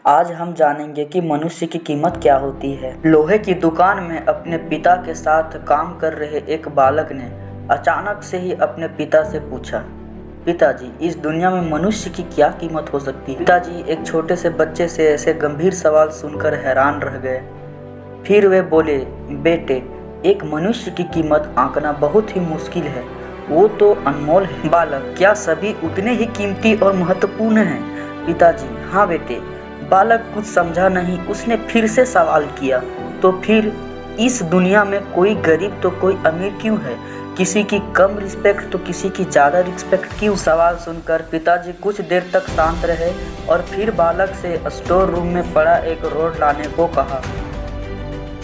आज हम जानेंगे कि मनुष्य की कीमत क्या होती है। लोहे की दुकान में अपने पिता के साथ काम कर रहे एक बालक ने अचानक से ही अपने पिता से पूछा, पिताजी, इस दुनिया में मनुष्य की क्या कीमत हो सकती है। पिताजी एक छोटे से बच्चे से ऐसे गंभीर सवाल सुनकर हैरान रह गए। फिर वे बोले, बेटे, एक मनुष्य की कीमत आंकना बहुत ही मुश्किल है, वो तो अनमोल है। बालक, क्या सभी उतने ही कीमती और महत्वपूर्ण हैं? पिताजी, हाँ बेटे। बालक कुछ समझा नहीं। उसने फिर से सवाल किया, तो फिर इस दुनिया में कोई गरीब तो कोई अमीर क्यों है? किसी की कम रिस्पेक्ट तो किसी की ज़्यादा रिस्पेक्ट क्यों? सवाल सुनकर पिताजी कुछ देर तक शांत रहे और फिर बालक से स्टोर रूम में पड़ा एक रोड लाने को कहा।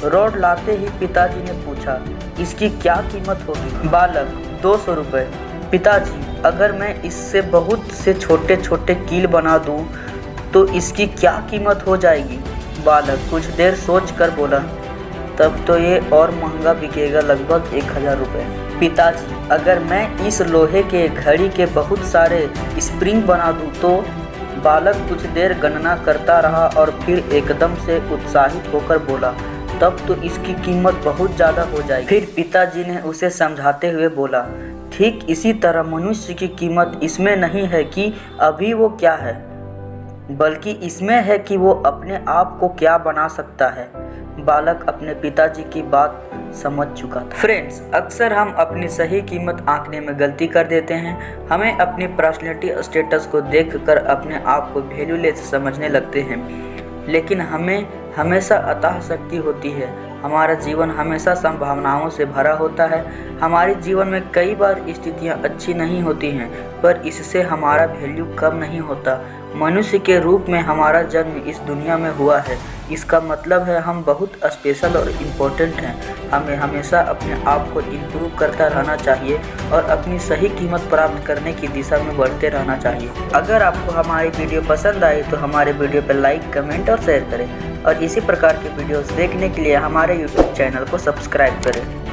रोड लाते ही पिताजी ने पूछा, इसकी क्या कीमत होगी? बालक, 200 रुपये। पिताजी, अगर मैं इससे बहुत से छोटे छोटे कील बना दूं तो इसकी क्या कीमत हो जाएगी? बालक कुछ देर सोच कर बोला, तब तो ये और महंगा बिकेगा, लगभग 1000 रुपये। पिताजी, अगर मैं इस लोहे के घड़ी के बहुत सारे स्प्रिंग बना दूं तो? बालक कुछ देर गणना करता रहा और फिर एकदम से उत्साहित होकर बोला, तब तो इसकी कीमत बहुत ज़्यादा हो जाएगी। फिर पिताजी ने उसे समझाते हुए बोला, ठीक इसी तरह मनुष्य की कीमत इसमें नहीं है कि अभी वो क्या है, बल्कि इसमें है कि वो अपने आप को क्या बना सकता है। बालक अपने पिताजी की बात समझ चुका था। फ्रेंड्स, अक्सर हम अपनी सही कीमत आंकने में गलती कर देते हैं। हमें अपनी पर्सनैलिटी स्टेटस को देखकर अपने आप को वैल्यूलेस समझने लगते हैं, लेकिन हमें हमेशा अतः शक्ति होती है। हमारा जीवन हमेशा संभावनाओं से भरा होता है। हमारे जीवन में कई बार स्थितियां अच्छी नहीं होती हैं, पर इससे हमारा वैल्यू कम नहीं होता। मनुष्य के रूप में हमारा जन्म इस दुनिया में हुआ है, इसका मतलब है हम बहुत स्पेशल और इम्पोर्टेंट हैं। हमें हमेशा अपने आप को इम्प्रूव करता रहना चाहिए और अपनी सही कीमत प्राप्त करने की दिशा में बढ़ते रहना चाहिए। अगर आपको हमारी वीडियो पसंद आई तो हमारे वीडियो पर लाइक, कमेंट और शेयर करें और इसी प्रकार के वीडियोस देखने के लिए हमारे YouTube चैनल को सब्सक्राइब करें।